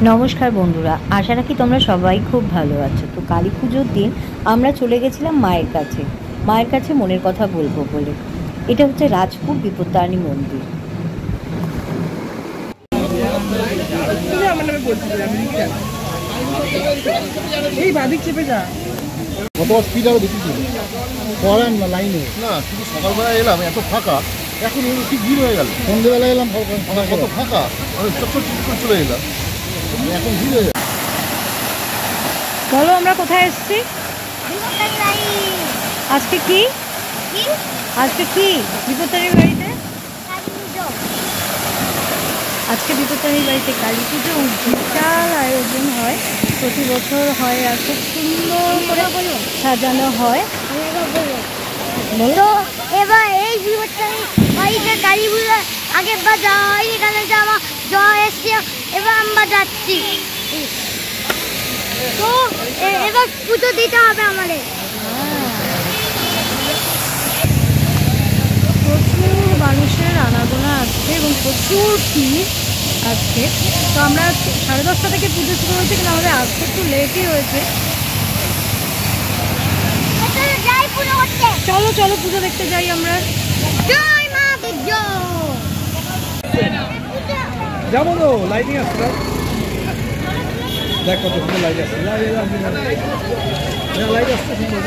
নমস্কার বন্ধুরা, আশা রাখি তোমরা সবাই খুব ভালো আছো। তো কালী পুজোর দিন আমরা চলে গেছিলাম মায়ের কাছে মনের কথা বলবো বলে। এটা হচ্ছে রাজপুর বিপত্তারিণী মন্দির। লাইনে না, শুধু সকালবেলা এলাম, এত ফাঁকা। এখন কি ভিড় হয়ে গেল। সন্ধ্যেবেলা এলাম, কত ফাঁকা, চক্কর চলে এলাম, এখন ভিড় হয়ে গেল। বলো আমরা কোথায় এসেছি? আজকে কি বিপত্তারিণীর বাড়িতে? আজকে বিপত্তারিণীর বাড়িতে কালী পুজো বিশাল আয়োজন হয়, প্রতি বছর হয় আর খুব সুন্দর করে সাজানো হয়। তো এবার এই বিপত্তারিণী বাড়িতে কালী পুজো আগের বার যাওয়া হয়, এখানে যাওয়া জ্বর এসছে, এবার আমরা যাচ্ছি। তো এবার পুজো দিতে হবে আমাদের। প্রচুর মানুষের আনাগোনা আসছে এবং প্রচুর ভিড় আজকে। তো আমরা 10:30 থেকে পুজো শুরু হয়েছে, কিন্তু আমাদের আসতে একটু লেটই হয়েছে। চলো পুজো দেখতে যাই আমরা। যাবো তো, লাইটিং আসছে, দেখ কত সুন্দর লাইট আসছে, লাইট আসছে সুন্দর।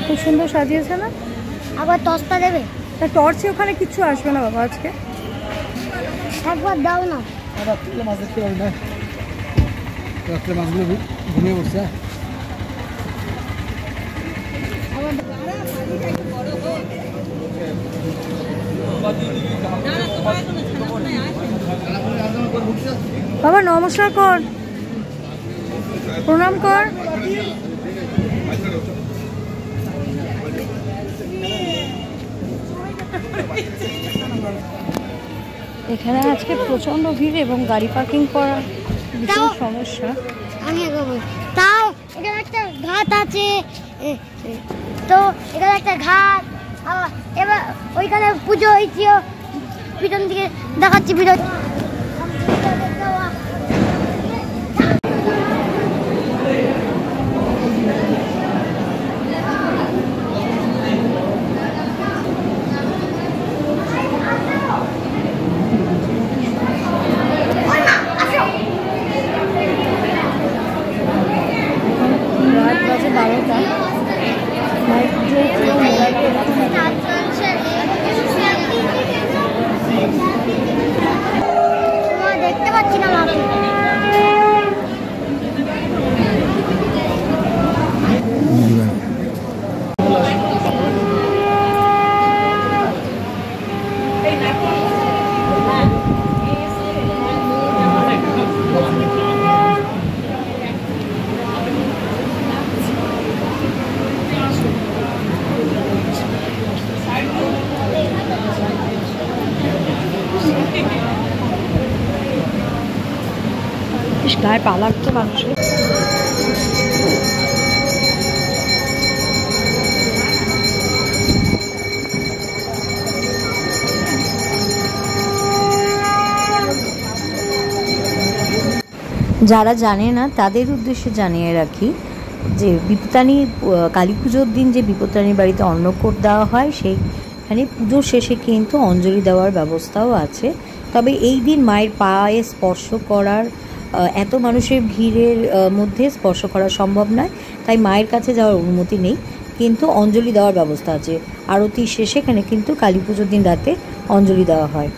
খুব সুন্দর সাজিয়েছে না? আবার টর্চটা দেবে? টর্চে ওখানে কিচ্ছু আসবে না বাবা আজকে। একবার দাও না। রাত্রে মাছ দেখতে পারি না, রাত্রে মাছগুলো ঘুমিয়ে পড়ছে। বাবা নমস্কার কর, প্রণাম কর। এখানে আজকে প্রচন্ড ভিড় এবং গাড়ি পার্কিং করা ভীষণ সমস্যা। আমি তাও এখানে একটা ঘাট আছে, তো এখানে একটা ঘাট, এবার ওইখানে পুজো হয়েছিল, পিছন দিকে দেখাচ্ছি ভিডিও। দেখতে পাচ্ছি না গায়ে পা লাগছে মানুষের। যারা জানে না তাদের উদ্দেশ্যে জানিয়ে রাখি যে বিপত্তারিণী কালী পুজোর দিন যে বিপত্তারিণীর বাড়িতে অন্নকূট দেওয়া হয়, সেইখানে পুজোর শেষে কিন্তু অঞ্জলি দেওয়ার ব্যবস্থাও আছে। তবে এই দিন মায়ের পায়ে স্পর্শ করার, এত মানুষের ভিড়ের মধ্যে স্পর্শ করা সম্ভব নয়, তাই মায়ের কাছে যাওয়ার অনুমতি নেই, কিন্তু অঞ্জলি দেওয়ার ব্যবস্থা আছে। আরতি শেষে এখানে কিন্তু কালী পুজোর দিন রাতে অঞ্জলি দেওয়া হয়।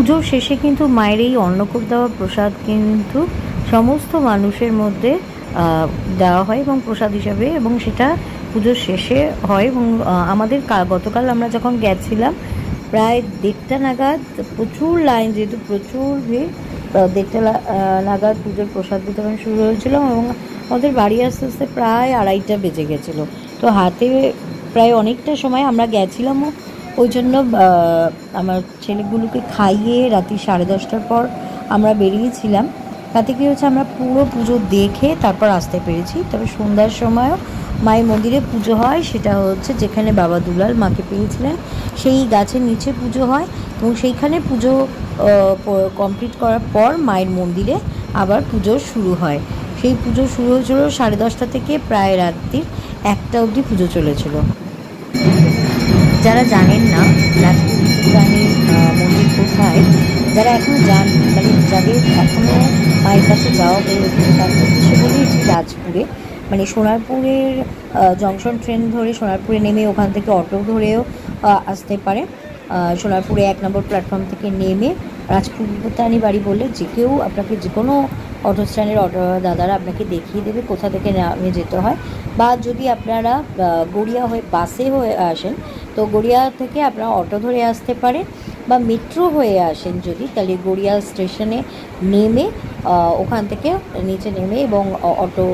পুজোর শেষে কিন্তু মায়ের এই অন্নকূট দেওয়া প্রসাদ কিন্তু সমস্ত মানুষের মধ্যে দেওয়া হয় এবং প্রসাদ হিসাবে, এবং সেটা পুজোর শেষে হয়। এবং আমাদের গতকাল আমরা যখন গেছিলাম প্রায় 1:30 নাগাদ, প্রচুর লাইন, যেহেতু প্রচুর ভিড়, 1:30 নাগাদ পুজোর প্রসাদ বিতরণ শুরু হয়েছিল এবং আমাদের বাড়ি আস্তে আস্তে প্রায় 2:30 বেজে গেছিলো। তো হাতে প্রায় অনেকটা সময় আমরা গেছিলামও, ওই জন্য আমার ছেলেগুলোকে খাইয়ে রাত্রি 10:30টার পর আমরা বেরিয়েছিলাম। তাতে কী হচ্ছে, আমরা পুরো পুজো দেখে তারপর আসতে পেরেছি। তবে সন্ধ্যার সময়ও মায়ের মন্দিরে পুজো হয়, সেটা হচ্ছে যেখানে বাবা দুলাল মাকে পেয়েছিলেন সেই গাছের নিচে পুজো হয়, এবং সেইখানে পুজো কমপ্লিট করার পর মায়ের মন্দিরে আবার পুজো শুরু হয়। সেই পুজো শুরু হয়েছিল 10:30 থেকে প্রায় রাত্রি 1টা অবধি পুজো চলেছিল। যারা জানেন না রাজপুর বিপত্তারিণী মন্দির কোথায়, যারা এখনও মানে যাদের এখনও মায়ের কাছে যাওয়া হয়ে ওঠে, তাদের উদ্দেশ্যে বলি এটি রাজপুরে, মানে সোনারপুরের জংশন ট্রেন ধরে সোনারপুরে নেমে ওখান থেকে অটো ধরেও আসতে পারে। সোনারপুরে 1 নম্বর প্ল্যাটফর্ম থেকে নেমে রাজপুর বিপত্তারিণী বাড়ি বললে যে কেউ আপনাকে, যে কোনো অটো স্ট্যান্ডের অটো দাদারা আপনাকে দেখিয়ে দেবে কোথা থেকে নামে যেতে হয়। বা যদি আপনারা গড়িয়া হয়ে বাসে হয়ে আসেন, তো গড়িয়া থেকে আপনারা অটো ধরে আসতে পারেন, বা মেট্রো হয়ে আসেন যদি, তাহলে গড়িয়া স্টেশনে নেমে ওখান থেকে নিচে নেমে এবং অটো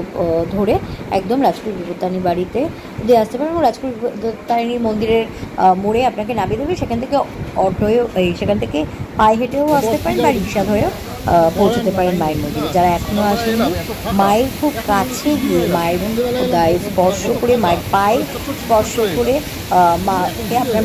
ধরে একদম রাজপুর বিপত্তারিণী বাড়িতে দিয়ে আসতে পারেন। এবং রাজপুর বিপত্তারিণী মন্দিরের মোড়ে আপনাকে নামিয়ে দেবে, সেখান থেকে অটোয়, সেখান থেকে পায়ে হেঁটেও আসতে পারেন বা রিক্সা ধরেও পৌঁছতে পারেন মায়ের মন্দিরে। যারা এখনও আসেননি, মায়ের খুব কাছে গিয়ে মায়ের গায়ে স্পর্শ করে, মায়ের পায়ে স্পর্শ করে মাকে আপনার